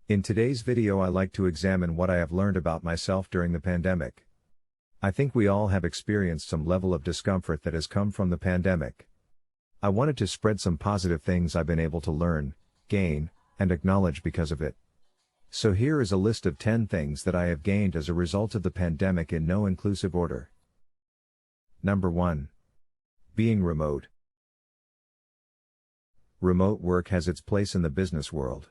In today's video I like to examine what I have learned about myself during the pandemic. I think we all have experienced some level of discomfort that has come from the pandemic. I wanted to spread some positive things I've been able to learn, gain, and acknowledge because of it. So here is a list of 10 things that I have gained as a result of the pandemic in no inclusive order. Number 1. Being remote. Remote work has its place in the business world.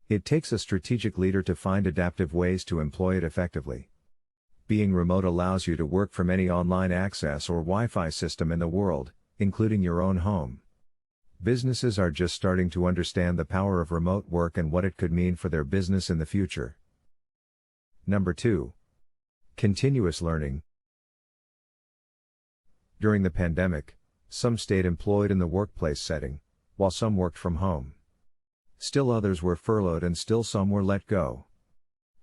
It takes a strategic leader to find adaptive ways to employ it effectively. Being remote allows you to work from any online access or Wi-Fi system in the world, including your own home. Businesses are just starting to understand the power of remote work and what it could mean for their business in the future. Number 2. Continuous learning. During the pandemic, some stayed employed in the workplace setting, while some worked from home. Still others were furloughed and still some were let go.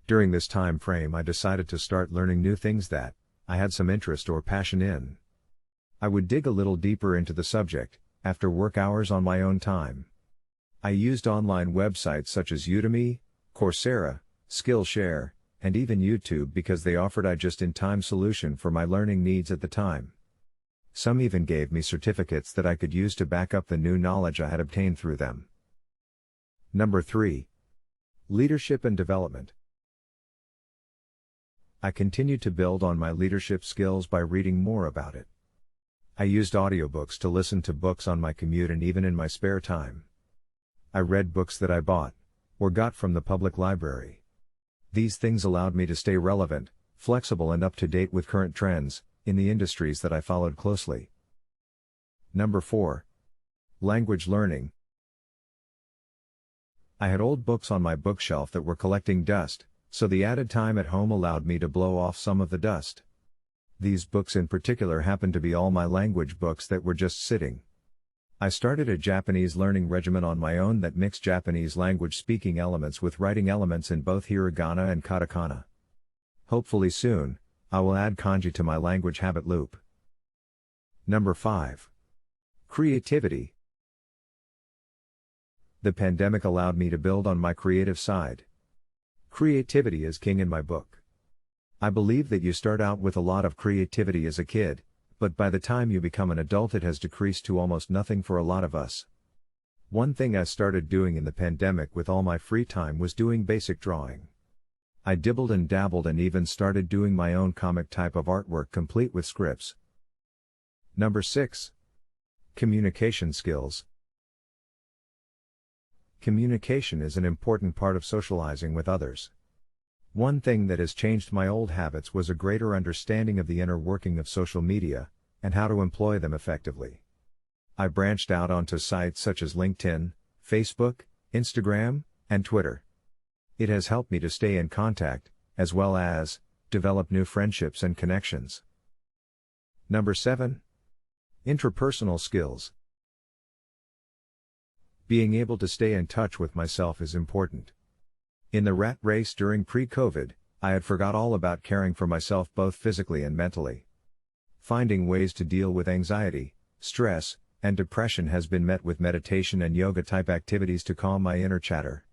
During this time frame I decided to start learning new things that I had some interest or passion in. I would dig a little deeper into the subject, after work hours on my own time. I used online websites such as Udemy, Coursera, Skillshare, and even YouTube because they offered a just-in-time solution for my learning needs at the time. Some even gave me certificates that I could use to back up the new knowledge I had obtained through them. Number 3. Leadership and development. I continued to build on my leadership skills by reading more about it. I used audiobooks to listen to books on my commute and even in my spare time. I read books that I bought, or got from the public library. These things allowed me to stay relevant, flexible and up to date with current trends, in the industries that I followed closely. Number 4. Language learning. I had old books on my bookshelf that were collecting dust, so the added time at home allowed me to blow off some of the dust. These books in particular happened to be all my language books that were just sitting. I started a Japanese learning regimen on my own that mixed Japanese language speaking elements with writing elements in both hiragana and katakana. Hopefully soon, I will add kanji to my language habit loop. Number 5. Creativity. The pandemic allowed me to build on my creative side. Creativity is king in my book. I believe that you start out with a lot of creativity as a kid, but by the time you become an adult it has decreased to almost nothing for a lot of us. One thing I started doing in the pandemic with all my free time was doing basic drawing. I dibbled and dabbled and even started doing my own comic type of artwork complete with scripts. Number 6. Communication skills. Communication is an important part of socializing with others. One thing that has changed my old habits was a greater understanding of the inner working of social media, and how to employ them effectively. I branched out onto sites such as LinkedIn, Facebook, Instagram, and Twitter. It has helped me to stay in contact, as well as develop new friendships and connections. Number 7. Intrapersonal skills. Being able to stay in touch with myself is important. In the rat race during pre-COVID, I had forgot all about caring for myself both physically and mentally. Finding ways to deal with anxiety, stress, and depression has been met with meditation and yoga type activities to calm my inner chatter.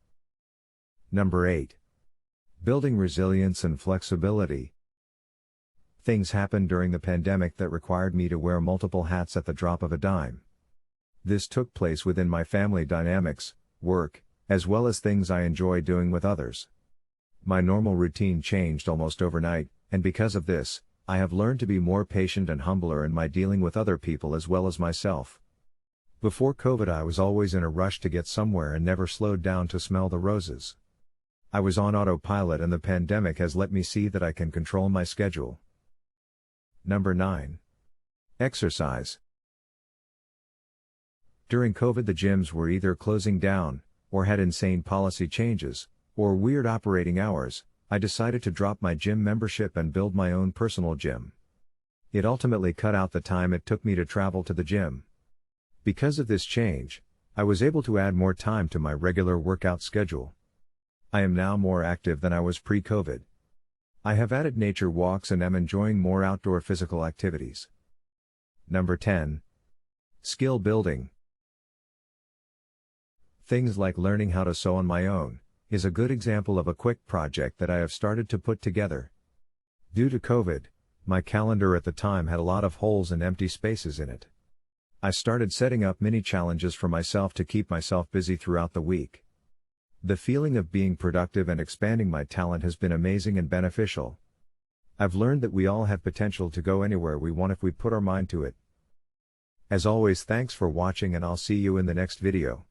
Number 8. Building resilience and flexibility. Things happened during the pandemic that required me to wear multiple hats at the drop of a dime. This took place within my family dynamics, work, as well as things I enjoy doing with others. My normal routine changed almost overnight, and because of this, I have learned to be more patient and humbler in my dealing with other people as well as myself. Before COVID I was always in a rush to get somewhere and never slowed down to smell the roses. I was on autopilot and the pandemic has let me see that I can control my schedule. Number 9. Exercise. During COVID the gyms were either closing down, or had insane policy changes, or weird operating hours. I decided to drop my gym membership and build my own personal gym. It ultimately cut out the time it took me to travel to the gym. Because of this change, I was able to add more time to my regular workout schedule. I am now more active than I was pre-COVID. I have added nature walks and am enjoying more outdoor physical activities. Number 10. Skill building. Things like learning how to sew on my own, is a good example of a quick project that I have started to put together. Due to COVID, my calendar at the time had a lot of holes and empty spaces in it. I started setting up mini challenges for myself to keep myself busy throughout the week. The feeling of being productive and expanding my talent has been amazing and beneficial. I've learned that we all have potential to go anywhere we want if we put our mind to it. As always, thanks for watching, and I'll see you in the next video.